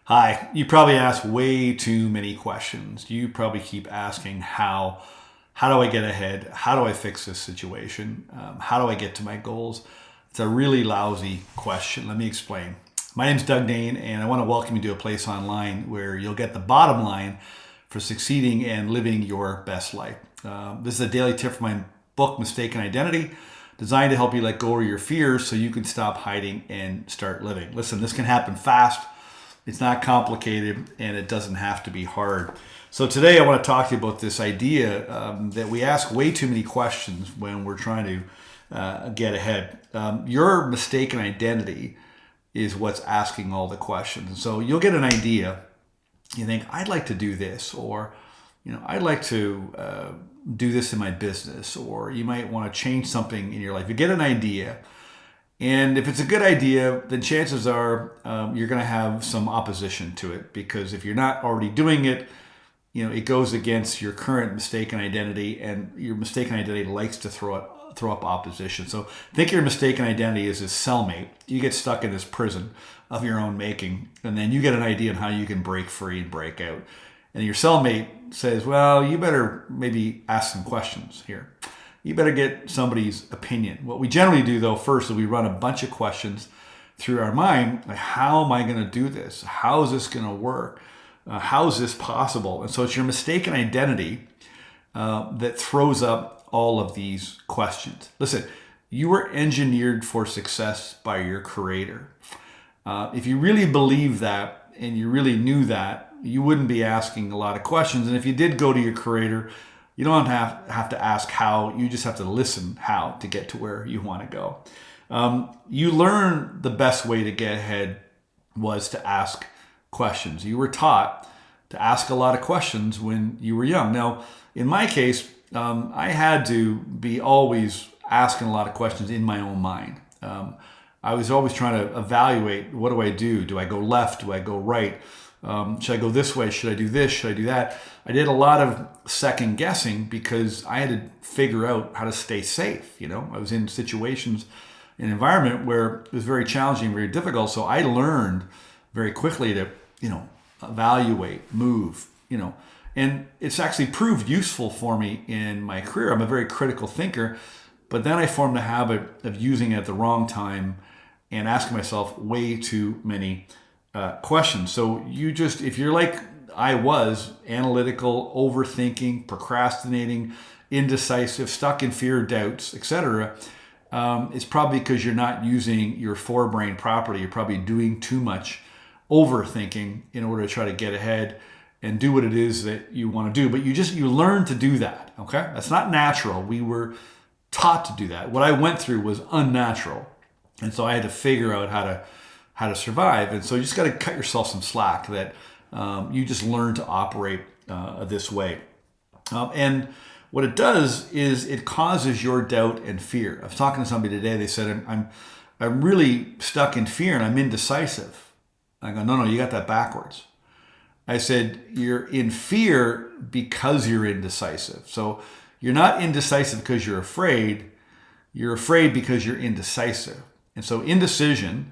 Hi, you probably ask way too many questions. You probably keep asking how do I get ahead? How do I fix this situation? How do I get to my goals? It's a really lousy question. Let me explain. My name's Dane, and I want to welcome you to a place online where you'll get the bottom line for succeeding and living your best life. This is a daily tip from my book, Mistaken Identity, designed to help you let go of your fears so you can stop hiding and start living. Listen, this can happen fast. It's not complicated, and it doesn't have to be hard. So today I want to talk to you about this idea that we ask way too many questions when we're trying to get ahead. Your mistaken identity is what's asking all the questions. So you'll get an idea. You think, I'd like to do this, or I'd like to do this in my business, or you might want to change something in your life. You get an idea. And if it's a good idea, then chances are you're going to have some opposition to it, because if you're not already doing it, it goes against your current mistaken identity, and your mistaken identity likes to throw up opposition. So think your mistaken identity is this cellmate. You get stuck in this prison of your own making, and then you get an idea on how you can break free and break out. And your cellmate says, well, you better maybe ask some questions here. You better get somebody's opinion. What we generally do, though, first is we run a bunch of questions through our mind. Like, how am I going to do this? How is this going to work? How is this possible? And so it's your mistaken identity that throws up all of these questions. Listen, you were engineered for success by your creator. If you really believe that and you really knew that, you wouldn't be asking a lot of questions. And if you did go to your creator, you don't have to ask how, you just have to listen how to get to where you want to go. You learn the best way to get ahead was to ask questions. You were taught to ask a lot of questions when you were young. Now, in my case, I had to be always asking a lot of questions in my own mind. I was always trying to evaluate, what do I do? Do I go left? Do I go right? Should I go this way? Should I do this? Should I do that? I did a lot of second guessing because I had to figure out how to stay safe. I was in situations, an environment where it was very challenging, very difficult. So I learned very quickly to, evaluate, move, and it's actually proved useful for me in my career. I'm a very critical thinker, but then I formed a habit of using it at the wrong time and asking myself way too many questions. So if you're like I was, analytical, overthinking, procrastinating, indecisive, stuck in fear, doubts, etc., it's probably because you're not using your forebrain properly. You're probably doing too much overthinking in order to try to get ahead and do what it is that you want to do. But you learn to do that, okay? That's not natural. We were taught to do that. What I went through was unnatural. And so I had to figure out how to survive. And so you just got to cut yourself some slack that you just learn to operate this way. And what it does is it causes your doubt and fear. I was talking to somebody today. They said, I'm really stuck in fear and I'm indecisive. I go, no, you got that backwards. I said, you're in fear because you're indecisive. So you're not indecisive because you're afraid. You're afraid because you're indecisive. And so indecision,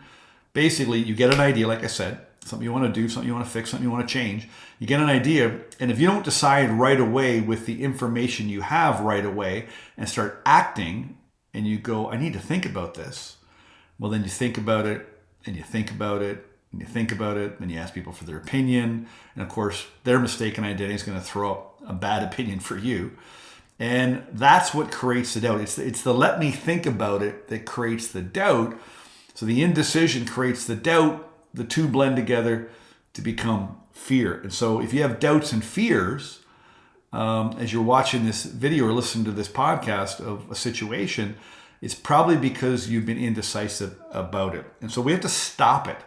basically, you get an idea, like I said, something you want to do, something you want to fix, something you want to change. You get an idea, and if you don't decide right away with the information you have right away and start acting, and you go, I need to think about this, well, then you think about it, and you think about it, and you think about it, and you ask people for their opinion. And of course, their mistaken identity is going to throw up a bad opinion for you. And that's what creates the doubt. It's the let me think about it that creates the doubt. So the indecision creates the doubt. The two blend together to become fear. And so if you have doubts and fears, as you're watching this video or listening to this podcast of a situation, it's probably because you've been indecisive about it. And so we have to stop it.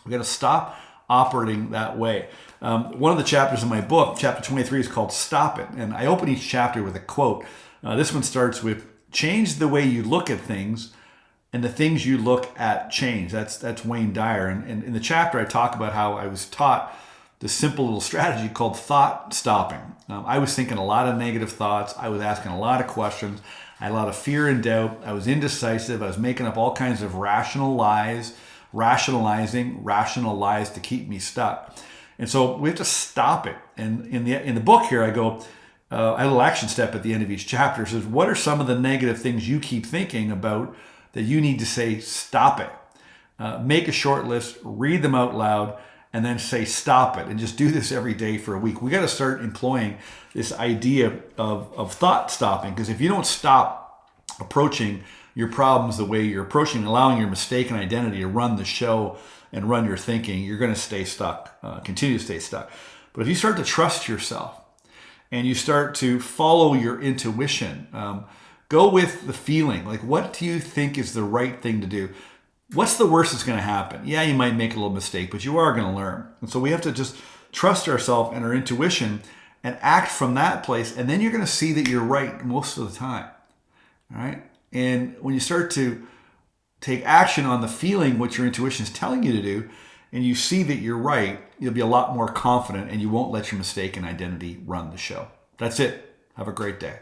We got to stop operating that way. One of the chapters in my book, chapter 23, is called Stop It. And I open each chapter with a quote. This one starts with, change the way you look at things and the things you look at change. That's Wayne Dyer. And in the chapter, I talk about how I was taught this simple little strategy called thought stopping. I was thinking a lot of negative thoughts. I was asking a lot of questions. I had a lot of fear and doubt. I was indecisive. I was making up all kinds of rational lies rationalizing, rational lies to keep me stuck. And so we have to stop it. And in the book here, I go, I have a little action step at the end of each chapter. It says, what are some of the negative things you keep thinking about that you need to say, stop it? Make a short list, read them out loud, and then say, stop it. And just do this every day for a week. We got to start employing this idea of thought stopping, because if you don't stop approaching your problems the way you're approaching, allowing your mistaken identity to run the show and run your thinking, you're going to stay stuck, continue to stay stuck. But if you start to trust yourself and you start to follow your intuition, go with the feeling. Like, what do you think is the right thing to do? What's the worst that's going to happen? Yeah, you might make a little mistake, but you are going to learn. And so we have to just trust ourselves and our intuition and act from that place. And then you're going to see that you're right most of the time. All right. And when you start to take action on the feeling, what your intuition is telling you to do, and you see that you're right, you'll be a lot more confident and you won't let your mistaken identity run the show. That's it. Have a great day.